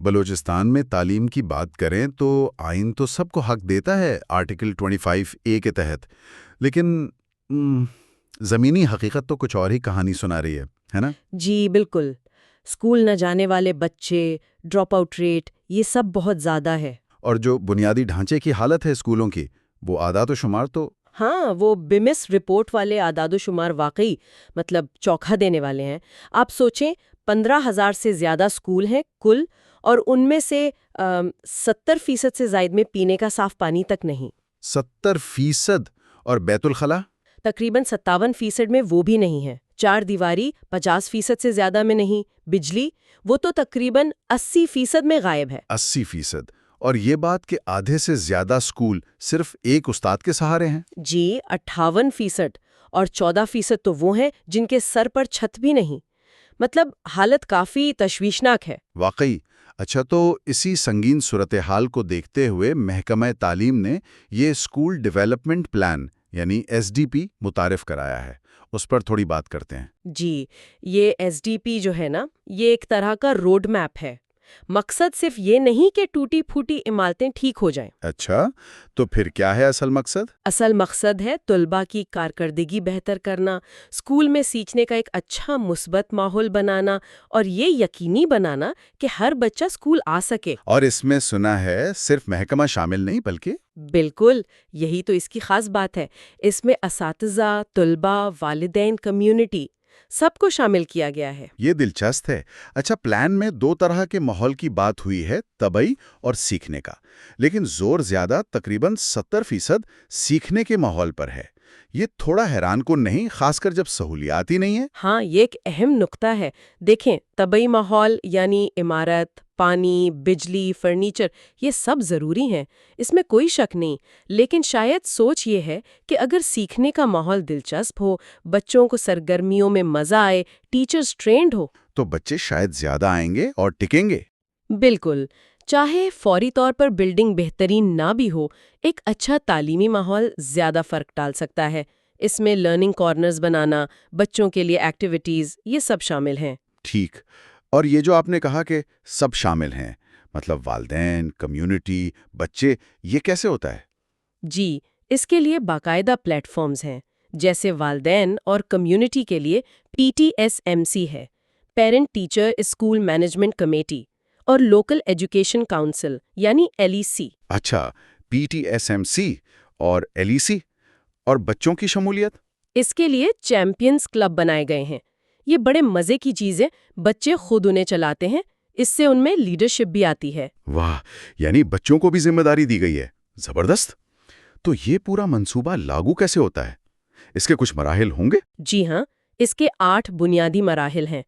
بلوچستان میں تعلیم کی بات کریں تو آئین تو سب کو حق دیتا ہے آرٹیکل 25A کے تحت، لیکن زمینی حقیقت تو کچھ اور ہی کہانی سنا رہی ہے نا؟ جی بالکل، اسکول نہ جانے والے بچے، ڈراپ آؤٹ ریٹ، یہ سب بہت زیادہ ہے۔ اور جو بنیادی ڈھانچے کی حالت ہے اسکولوں کی، وہ اعداد و شمار تو ہاں، وہ بمس رپورٹ والے اعداد و شمار واقعی چوکا دینے والے ہیں۔ آپ سوچیں، 15,000 سے زیادہ اسکول ہیں کل، اور ان میں سے 70% سے زائد میں پینے کا صاف پانی تک نہیں۔ 70%؟ اور بیت الخلا؟ تقریباً 57% میں وہ بھی نہیں ہے۔ چار دیواری 50% سے زیادہ میں نہیں۔ بجلی وہ تو تقریباً 80% میں غائب ہے۔ 80%؟ اور یہ بات کہ آدھے سے زیادہ اسکول صرف ایک استاد کے سہارے ہیں؟ جی 58%، اور 14% تو وہ ہیں جن کے سر پر چھت بھی نہیں۔ حالت کافی تشویشناک ہے۔ واقعی۔ اچھا، تو اسی سنگین صورتحال کو دیکھتے ہوئے محکمہ تعلیم نے یہ اسکول ڈیولپمنٹ پلان یعنی SDP متعارف کرایا ہے، اس پر تھوڑی بات کرتے ہیں۔ جی، یہ SDP جو ہے نا، یہ ایک طرح کا روڈ میپ ہے۔ مقصد صرف یہ نہیں کہ ٹوٹی پھوٹی عمارتیں ٹھیک ہو جائیں۔ اچھا، تو پھر کیا ہے اصل مقصد؟ اصل مقصد ہے طلباء کی کارکردگی بہتر کرنا، اسکول میں سیکھنے کا ایک اچھا مثبت ماحول بنانا، اور یہ یقینی بنانا کہ ہر بچہ اسکول آ سکے۔ اور اس میں سنا ہے صرف محکمہ شامل نہیں بلکہ بالکل، یہی تو اس کی خاص بات ہے۔ اس میں اساتذہ، طلباء، والدین، کمیونٹی سب کو شامل کیا گیا ہے۔ یہ دلچسپ ہے۔ اچھا، پلان میں دو طرح کے ماحول کی بات ہوئی ہے، طبعی اور سیکھنے کا، لیکن زور زیادہ تقریباً 70% سیکھنے کے ماحول پر ہے۔ یہ تھوڑا حیران کن نہیں، خاص کر جب سہولیات ہی نہیں ہیں؟ ہاں، یہ ایک اہم نقطہ ہے۔ دیکھیں، طبعی ماحول یعنی عمارت، پانی، بجلی، فرنیچر، یہ سب ضروری ہیں، اس میں کوئی شک نہیں، لیکن شاید سوچ یہ ہے کہ اگر سیکھنے کا ماحول دلچسپ ہو، بچوں کو سرگرمیوں میں مزہ آئے، ٹیچرز ٹرینڈ ہو، تو بچے شاید زیادہ آئیں گے اور ٹکیں گے۔ بالکل۔ چاہے فوری طور پر بلڈنگ بہترین نہ بھی ہو، ایک اچھا تعلیمی ماحول زیادہ فرق ڈال سکتا ہے۔ اس میں لرننگ کارنرز بنانا، بچوں کے لیے ایکٹیویٹیز، یہ سب شامل ہیں۔ ٹھیک۔ اور یہ جو آپ نے کہا کہ سب شامل ہیں، والدین، کمیونٹی، بچے، یہ کیسے ہوتا ہے؟ جی، اس کے لیے باقاعدہ پلیٹ فارمز ہیں، جیسے والدین اور کمیونٹی کے لیے PTSMC ہے، parent teacher school management committee, اور لوکل ایجوکیشن کونسل یعنی LEC۔ اچھا، PTSMC اور LEC، اور بچوں کی شمولیت؟ اس کے لیے چیمپئنز کلب بنائے گئے ہیں۔ یہ بڑے مزے کی چیز ہے، بچے خود انہیں چلاتے ہیں، اس سے ان میں لیڈرشپ بھی آتی ہے۔ واہ، یعنی بچوں کو بھی ذمہ داری دی گئی ہے۔ زبردست۔ تو یہ پورا منصوبہ لاگو کیسے ہوتا ہے؟ اس کے کچھ مراحل ہوں گے؟ جی ہاں، اس کے 8 بنیادی مراحل ہیں۔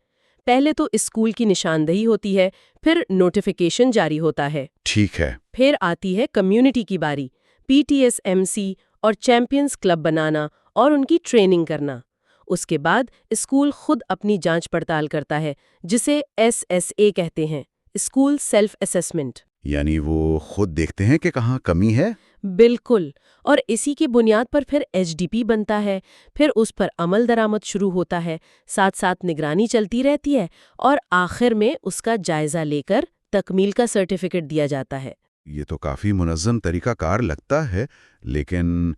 پہلے تو اسکول کی نشاندہی ہوتی ہے، پھر نوٹیفیکیشن جاری ہوتا ہے۔ ٹھیک ہے۔ پھر آتی ہے کمیونٹی کی باری، PTSMC اور چیمپئنز کلب بنانا اور ان کی ٹریننگ کرنا۔ اس کے بعد اسکول خود اپنی جانچ پڑتال کرتا ہے، جسے SSA کہتے ہیں، اسکول سیلف اسیسمنٹ۔ یعنی وہ خود دیکھتے ہیں کہ کہاں کمی ہے؟ بالکل، اور اسی کی بنیاد پر پھر SDP بنتا ہے، پھر اس پر عمل درآمد شروع ہوتا ہے، ساتھ ساتھ نگرانی چلتی رہتی ہے، اور آخر میں اس کا جائزہ لے کر تکمیل کا سرٹیفکیٹ دیا جاتا ہے۔ یہ تو کافی منظم طریقہ کار لگتا ہے، لیکن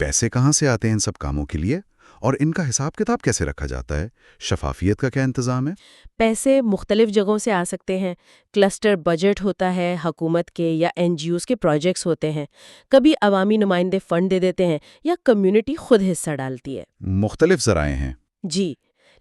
پیسے کہاں سے آتے ہیں ان سب کاموں کے لیے؟ اور ان کا حساب کتاب کیسے رکھا جاتا ہے؟ شفافیت کا کیا انتظام ہے؟ پیسے مختلف جگہوں سے آ سکتے ہیں۔ کلسٹر بجٹ ہوتا ہے، حکومت کے یا NGOs کے پروجیکٹس ہوتے ہیں، کبھی عوامی نمائندے فنڈ دے دیتے ہیں یا کمیونٹی خود حصہ ڈالتی ہے۔ مختلف ذرائع ہیں۔ جی،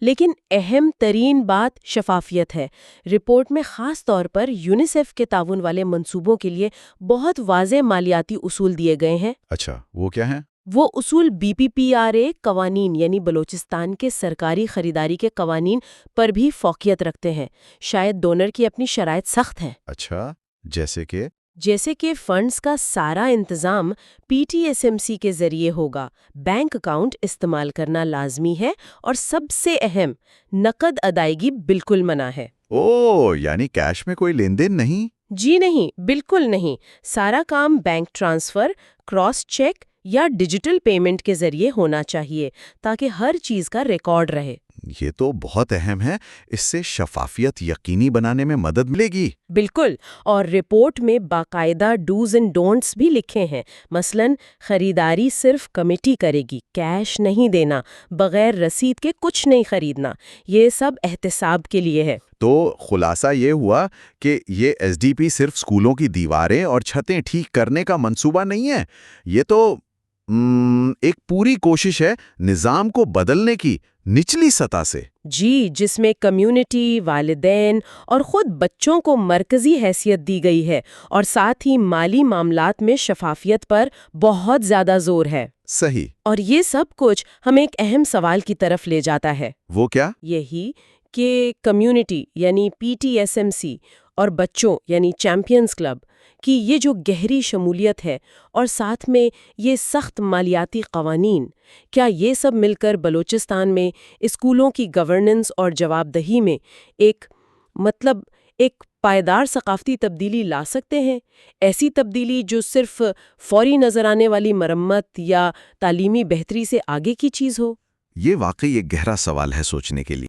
لیکن اہم ترین بات شفافیت ہے۔ رپورٹ میں خاص طور پر یونیسیف کے تعاون والے منصوبوں کے لیے بہت واضح مالیاتی اصول دیے گئے ہیں۔ اچھا، وہ کیا ہیں؟ وہ اصول BPPRA قوانین یعنی بلوچستان کے سرکاری خریداری کے قوانین پر بھی فوقیت رکھتے ہیں۔ شاید ڈونر کی اپنی شرائط سخت ہیں۔ اچھا، جیسے کہ فنڈز کا سارا انتظام PTSMC کے ذریعے ہوگا، بینک اکاؤنٹ استعمال کرنا لازمی ہے، اور سب سے اہم، نقد ادائیگی بالکل منع ہے۔ یعنی کیش میں کوئی لین دین نہیں؟ جی نہیں، بالکل نہیں۔ سارا کام بینک ٹرانسفر، کراس چیک یا ڈیجیٹل پیمنٹ کے ذریعے ہونا چاہیے، تاکہ ہر چیز کا ریکارڈ رہے۔ یہ تو بہت اہم ہے، اس سے شفافیت یقینی بنانے میں مدد ملے گی۔ بالکل، اور رپورٹ میں باقاعدہ ڈوز اینڈ ڈونٹس بھی لکھے ہیں۔ مثلاً خریداری صرف کمیٹی کرے گی، کیش نہیں دینا، بغیر رسید کے کچھ نہیں خریدنا، یہ سب احتساب کے لیے ہے۔ تو خلاصہ یہ ہوا کہ یہ ایس ڈی پی صرف اسکولوں کی دیواریں اور چھتیں ٹھیک کرنے کا منصوبہ نہیں ہے، یہ تو ایک پوری کوشش ہے نظام کو بدلنے کی نچلی سطح سے۔ جی، جس میں کمیونٹی، والدین اور خود بچوں کو مرکزی حیثیت دی گئی ہے، اور ساتھ ہی مالی معاملات میں شفافیت پر بہت زیادہ زور ہے۔ صحیح۔ اور یہ سب کچھ ہمیں ایک اہم سوال کی طرف لے جاتا ہے۔ وہ کیا؟ یہی کہ کمیونٹی یعنی P T S M C اور بچوں یعنی چیمپئنز کلب کی یہ جو گہری شمولیت ہے، اور ساتھ میں یہ سخت مالیاتی قوانین، کیا یہ سب مل کر بلوچستان میں اسکولوں کی گورننس اور جواب دہی میں ایک پائیدار ثقافتی تبدیلی لا سکتے ہیں؟ ایسی تبدیلی جو صرف فوری نظر آنے والی مرمت یا تعلیمی بہتری سے آگے کی چیز ہو؟ یہ واقعی ایک گہرا سوال ہے سوچنے کے لیے۔